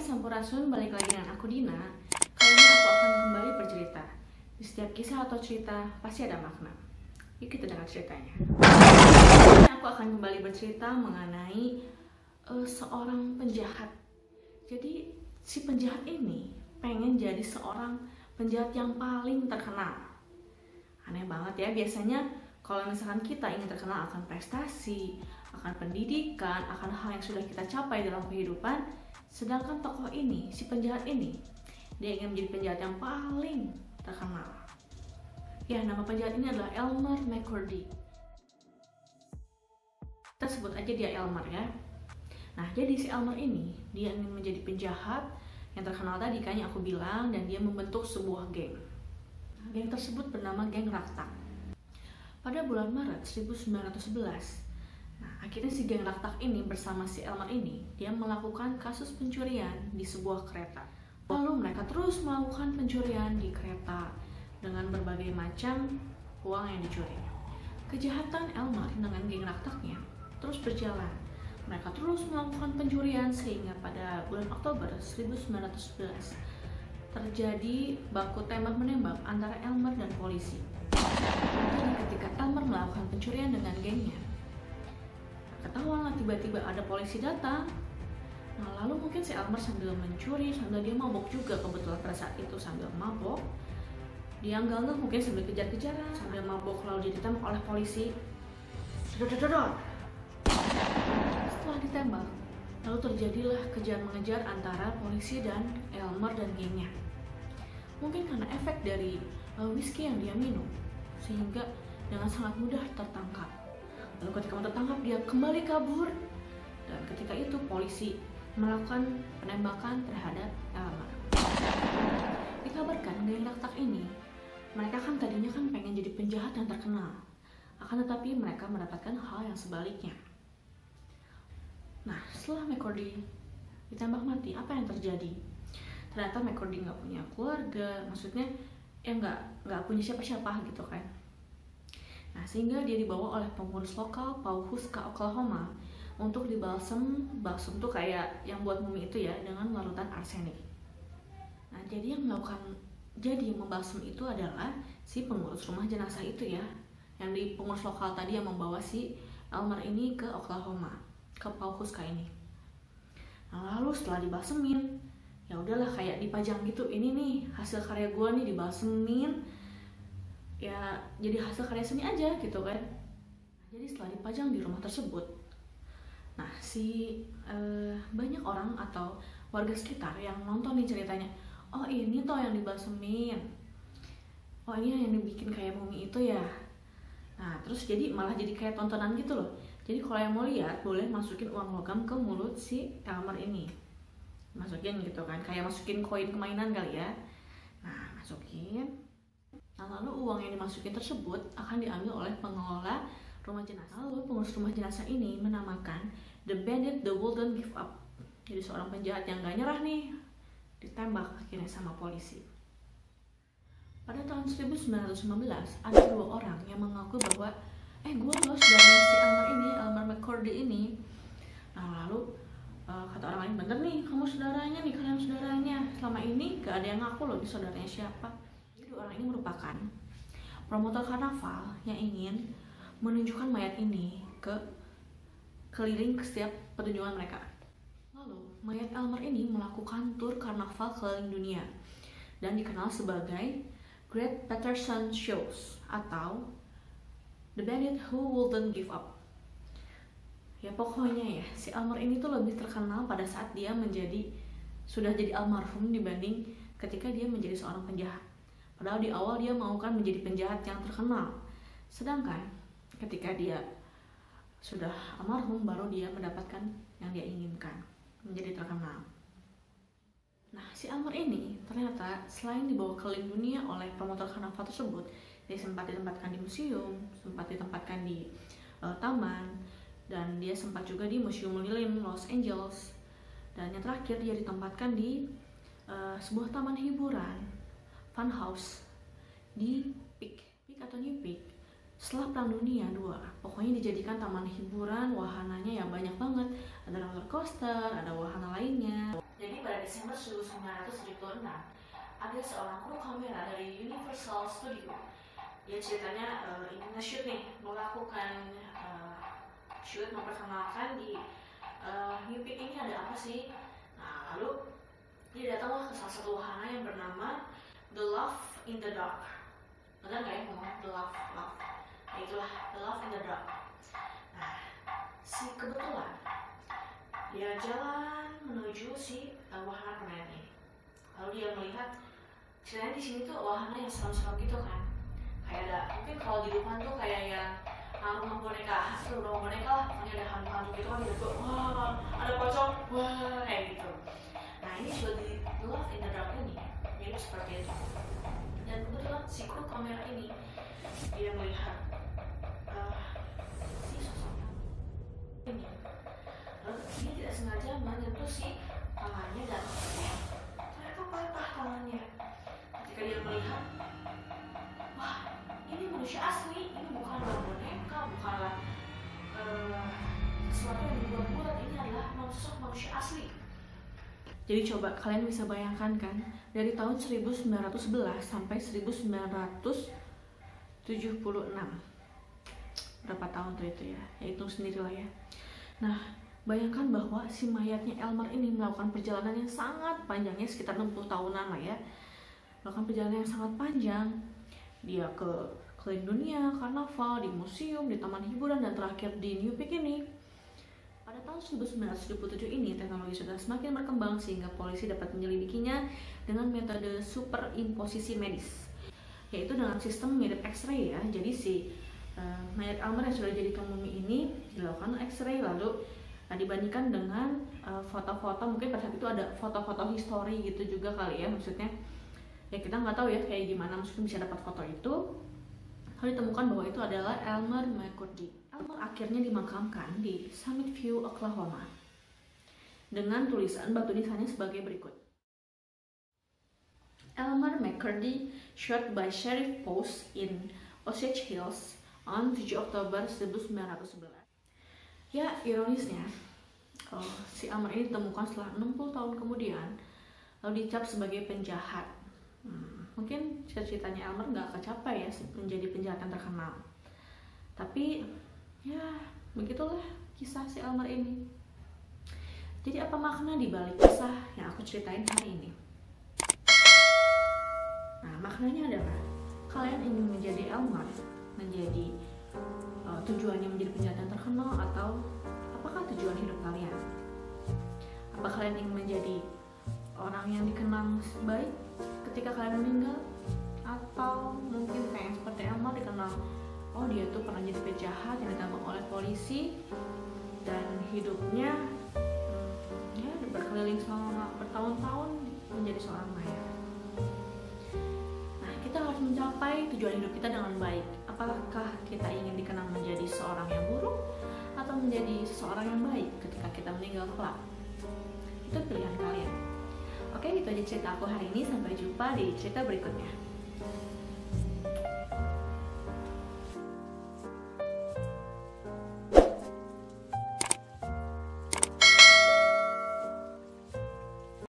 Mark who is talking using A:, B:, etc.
A: Sampurasun, balik lagi dengan aku Dina. Kali ini aku akan kembali bercerita. Di setiap kisah atau cerita pasti ada makna. Yuk kita dengar ceritanya. Kali ini aku akan kembali bercerita mengenai seorang penjahat. Jadi si penjahat ini pengen jadi seorang penjahat yang paling terkenal. Aneh banget ya, biasanya kalau misalkan kita ingin terkenal akan prestasi, akan pendidikan, akan hal yang sudah kita capai dalam kehidupan. Sedangkan tokoh ini, si penjahat ini, dia ingin menjadi penjahat yang paling terkenal. Ya, nama penjahat ini adalah Elmer McCurdy. Kita sebut aja dia Elmer ya. Nah, jadi si Elmer ini, dia ingin menjadi penjahat yang terkenal tadi kan yang aku bilang, dan dia membentuk sebuah geng. Geng tersebut bernama Geng Raktak. Pada bulan Maret 1911, akhirnya si geng Raktak ini bersama si Elmer ini, dia melakukan kasus pencurian di sebuah kereta. Lalu mereka terus melakukan pencurian di kereta dengan berbagai macam uang yang dicuri. Kejahatan Elmer dengan geng Raktaknya terus berjalan. Mereka terus melakukan pencurian sehingga pada bulan Oktober 1911 terjadi baku tembak-menembak antara Elmer dan polisi. Jadi ketika Elmer melakukan pencurian dengan gengnya, ketahuan lah tiba-tiba ada polisi datang. Nah, lalu mungkin si Elmer sambil mencuri, sambil dia mabok juga, kebetulan pada saat itu sambil mabok. Dia nggak mungkin sambil kejar-kejaran, sambil mabok, lalu dia ditembak oleh polisi. Dodot. Setelah ditembak, lalu terjadilah kejar-mengejar antara polisi dan Elmer dan gengnya. Mungkin karena efek dari whisky yang dia minum, sehingga dengan sangat mudah tertangkap. Lalu ketika tertangkap, dia kembali kabur, dan ketika itu polisi melakukan penembakan terhadap Elmer. Dikabarkan geng Raktak ini, mereka kan tadinya kan pengen jadi penjahat yang terkenal, akan tetapi mereka mendapatkan hal yang sebaliknya. Nah, setelah McCurdy ditembak mati, apa yang terjadi? Ternyata McCurdy nggak punya keluarga, maksudnya ya nggak punya siapa-siapa gitu kan. Nah, sehingga dia dibawa oleh pengurus lokal Pawhuska, Oklahoma untuk dibalsem. Balsem tuh kayak yang buat mumi itu ya, dengan larutan arsenik. Nah, jadi yang membalsem itu adalah si pengurus rumah jenazah itu ya, yang di pengurus lokal tadi yang membawa si Elmer ini ke Oklahoma, ke Pawhuska ini. Nah, lalu setelah dibalsemin, ya udahlah kayak dipajang gitu, ini nih hasil karya gua nih dibalsemin, ya jadi hasil karya seni aja gitu kan. Jadi setelah dipajang di rumah tersebut, nah si banyak orang atau warga sekitar yang nonton nih ceritanya, oh ini toh yang dibalsemin, oh ini yang dibikin kayak mumi itu ya. Nah terus jadi malah jadi kayak tontonan gitu loh. Jadi kalau yang mau lihat boleh masukin uang logam ke mulut si Elmer ini, masukin gitu kan, kayak masukin koin kemainan kali ya. Nah masukin. Nah, lalu uang yang dimasukin tersebut akan diambil oleh pengelola rumah jenazah. Lalu pengurus rumah jenazah ini menamakan The Bandit That Wouldn't Give Up. Jadi seorang penjahat yang gak nyerah nih, ditembak akhirnya sama polisi. Pada tahun 1915 ada dua orang yang mengaku bahwa gue loh saudaranya si Elmer ini, Elmer McCurdy ini. Nah lalu kata orang lain, bener nih kamu saudaranya nih, kalian saudaranya. Selama ini gak ada yang ngaku loh di saudaranya siapa. Orang ini merupakan promotor karnaval yang ingin menunjukkan mayat ini keliling ke setiap pertunjukan mereka. Lalu mayat Elmer ini melakukan tur karnaval keliling dunia dan dikenal sebagai Great Patterson Shows atau The Bandit Who Wouldn't Give Up. Ya pokoknya ya, si Elmer ini tuh lebih terkenal pada saat dia sudah jadi almarhum dibanding ketika dia menjadi seorang penjahat. Padahal di awal dia mau kan menjadi penjahat yang terkenal. Sedangkan ketika dia sudah almarhum, baru dia mendapatkan yang dia inginkan, menjadi terkenal. Nah, si Elmer ini ternyata selain dibawa keliling dunia oleh promotor karnaval tersebut, dia sempat ditempatkan di museum, sempat ditempatkan di taman, dan dia sempat juga di Museum Lilin Los Angeles. Dan yang terakhir dia ditempatkan di sebuah taman hiburan, Funhouse di Peak atau New Peak setelah Perang Dunia II. Pokoknya dijadikan taman hiburan, wahananya ya banyak banget, ada roller coaster, ada wahana lainnya. Jadi pada Desember 1976 ada seorang kru kamera dari Universal Studio. Dia ceritanya ingin nge-shoot nih, melakukan shoot memperkenalkan di New Peak ini ada apa sih. Nah lalu dia datanglah ke salah satu wahana yang bernama The Love in the Dark. Benar nggak ya ngomong The Love? Nah itulah The Love in the Dark. Nah si kebetulan dia jalan menuju si wahana permainan ini. Lalu dia melihat ceritanya di sini tuh wahana yang seram-seram gitu kan. Kayak ada, mungkin kalau di depan tuh kayak yang rumah boneka, rumah boneka lah, pokoknya ada hantu-hantu gitu kan, gitu, wah ada pocong, wah kayak gitu. Nah ini juga di Love in the Dark ini mirip seperti itu. Dan kebetulan si kru kamera ini dia melihat si sosok ini. Lalu dia tidak sengaja menyentuh si tangannya dan ternyata patah tangannya. Ketika dia melihat, wah ini manusia asli, ini bukanlah boneka, bukanlah sesuatu yang dibuat-buat, ini adalah sosok manusia asli. Jadi coba kalian bisa bayangkan kan, dari tahun 1911 sampai 1976, berapa tahun tuh itu ya, hitung sendirilah ya. Nah bayangkan bahwa si mayatnya Elmer ini melakukan perjalanan yang sangat panjangnya, sekitar 60 tahunan lah ya, melakukan perjalanan yang sangat panjang. Dia ke keliling dunia, karnaval, di museum, di taman hiburan, dan terakhir di New Peak ini. Pada tahun 1977 ini, teknologi sudah semakin berkembang sehingga polisi dapat menyelidikinya dengan metode superimposisi medis, yaitu dengan sistem mirip X-ray ya. Jadi si mayat Elmer yang sudah jadi mumi ini dilakukan X-ray, lalu dibandingkan dengan foto-foto, mungkin pada saat itu ada foto-foto histori gitu juga kali ya, maksudnya ya kita nggak tahu ya kayak gimana, maksudnya bisa dapat foto itu. Lalu ditemukan bahwa itu adalah Elmer McCurdy. Elmer akhirnya dimakamkan di Summit View, Oklahoma, dengan tulisan batu nisannya sebagai berikut: Elmer McCurdy shot by Sheriff Post in Osage Hills on 7 Oktober 1911. Ya ironisnya, si Elmer ini ditemukan setelah 60 tahun kemudian, lalu dicap sebagai penjahat. Mungkin cita-citanya Elmer nggak kecapai ya, menjadi penjahat yang terkenal. Tapi ya begitulah kisah si Elmer ini. Jadi apa makna di balik kisah yang aku ceritain hari ini? Nah maknanya adalah kalian ingin menjadi Elmer, menjadi tujuannya menjadi penjahat yang terkenal, atau apakah tujuan hidup kalian? Apa kalian ingin menjadi orang yang dikenang baik ketika kalian meninggal, atau mungkin kayak seperti Elmer dikenal, oh dia tuh pernah jadi penjahat yang ditangkap oleh polisi dan hidupnya ya berkeliling selama bertahun-tahun menjadi seorang mayor. Nah kita harus mencapai tujuan hidup kita dengan baik. Apakah kita ingin dikenang menjadi seorang yang buruk atau menjadi seseorang yang baik ketika kita meninggal kelak? Itu pilihan kalian. Oke, itu aja cerita aku hari ini. Sampai jumpa di cerita berikutnya.